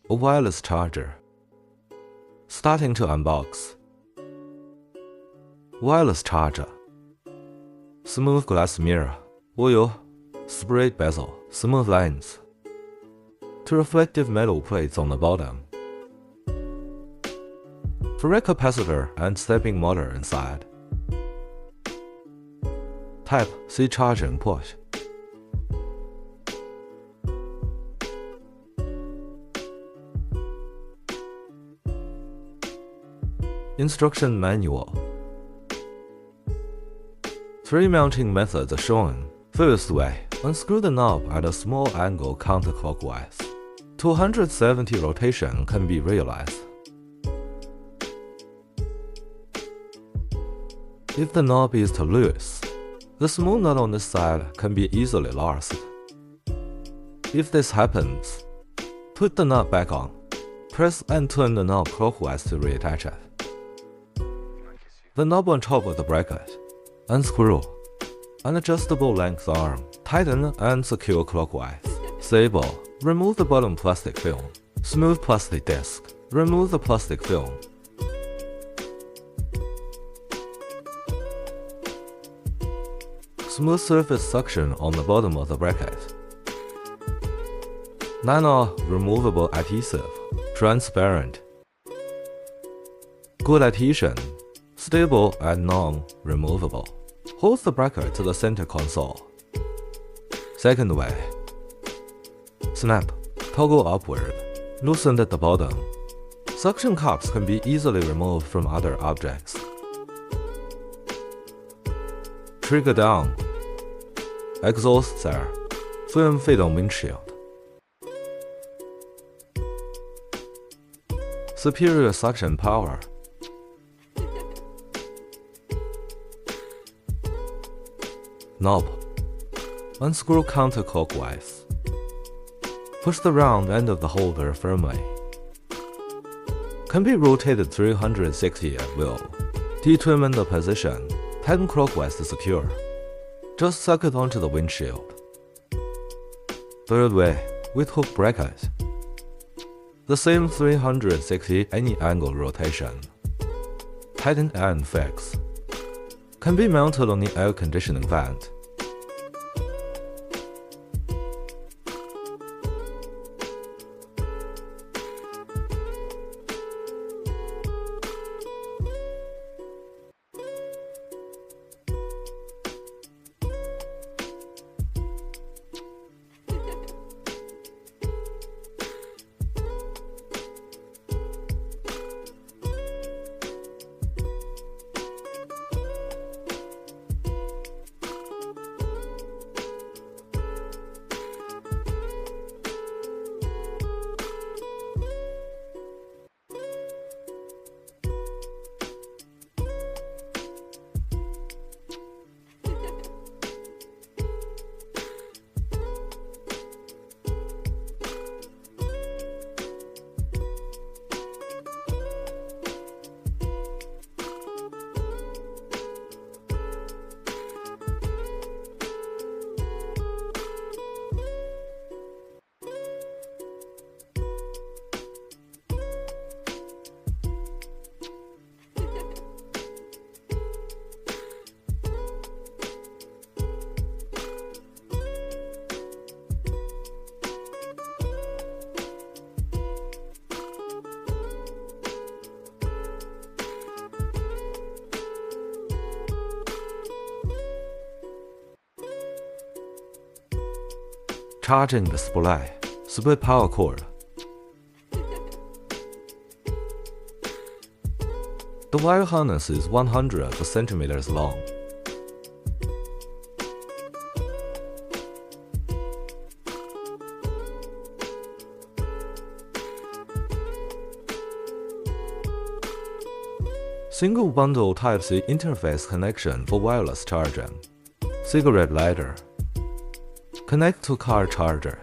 a wireless charger. Starting to unbox. Wireless charger. Smooth glass mirror, oil, sprayed bezel, smooth lines. Two reflective metal plates on the bottom. Free capacitor and stepping motor inside. Type-C charging port. Instruction manual. 3 mounting methods are shown. First way, unscrew the knob at a small angle counterclockwise. 270 rotation can be realized. If the knob is too loose, the small nut on this side can be easily lost. If this happens, put the nut back on. Press and turn the knob clockwise to reattach it. The knob on top of the bracket. Unscrew. An adjustable length arm. Tighten and secure clockwise. Stable. Remove the bottom plastic film. Smooth plastic disc. Remove the plastic film. Smooth surface suction on the bottom of the bracket. Nano removable adhesive. Transparent. Good adhesion. Stable and non-removable. Hold the bracket to the center console. Second way. Snap. Toggle upward. Loosen at the bottom. Suction cups can be easily removed from other objects. Trigger down. Exhaust there. Film fit on windshield. Superior suction power. Knob. Unscrew counterclockwise. Push the round end of the holder firmly. Can be rotated 360 at will. Determine the position. Tighten clockwise to secure. Just suck it onto the windshield. Third way, with hook bracket. The same 360 any angle rotation. Tighten and fix. Can be mounted on the air conditioning vent. Charging display. Split power cord. The wire harness is 100 centimeters long. Single bundle Type-C interface connection for wireless charging. Cigarette lighter. Connect to car charger.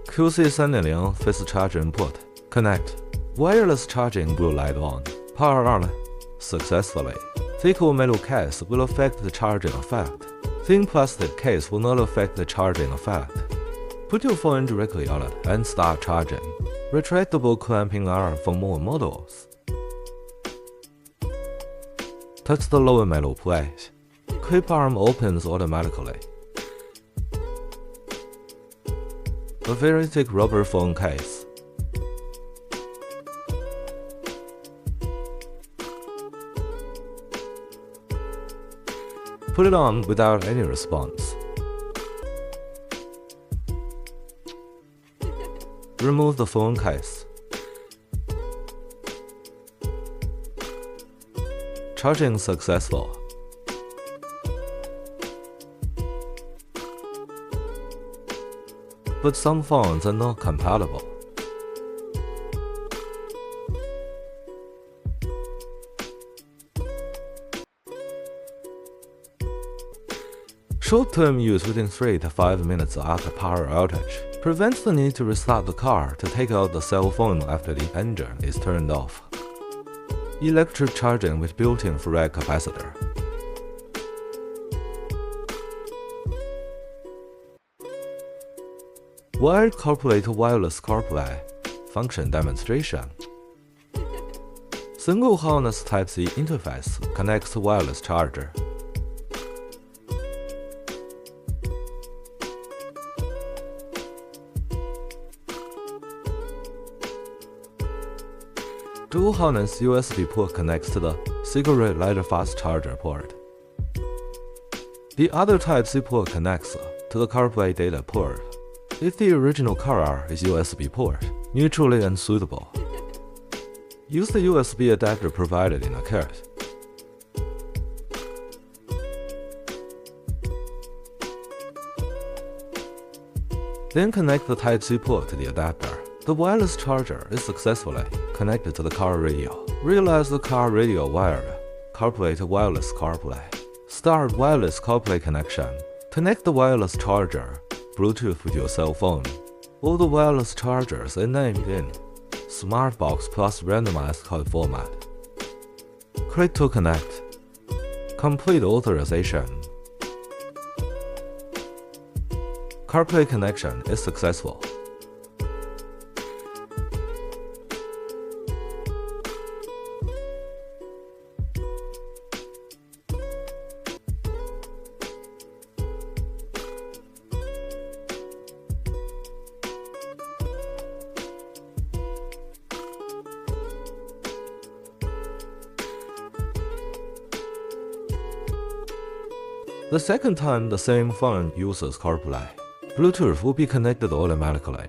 QC3.0 fast charger input. Connect. Wireless charging blue light on. Power on. Successfully. Thick metal case will affect the charging effect. Thin plastic case will not affect the charging effect. Put your phone directly on it and start charging. Retractable clamping arm for more models. Touch the lower metal plate. Clip arm opens automatically. A very thick rubber phone case. Put it on without any response. Remove the phone case. Charging successful. But some phones are not compatible. Short-term use within 3 to 5 minutes after power outage prevents the need to restart the car to take out the cell phone after the engine is turned off. Electric charging with built-in Farad capacitor. Wired CarPlay to wireless CarPlay function demonstration. Single harness Type-C interface connects to wireless charger. Dual harness USB port connects to the cigarette lighter fast charger port. The other Type-C port connects to the CarPlay data port. If the original car is USB port, mutually unsuitable. Use the USB adapter provided in the kit. Then connect the Type-C port to the adapter. The wireless charger is successfully connected to the car radio. Realize the car radio wired CarPlay to wireless CarPlay. Start wireless CarPlay connection. Connect the wireless charger Bluetooth with your cell phone. All the wireless chargers are named in Smartbox plus randomized code format. Click to connect. Complete authorization. CarPlay connection is successful. The second time the same phone uses CarPlay, Bluetooth will be connected automatically.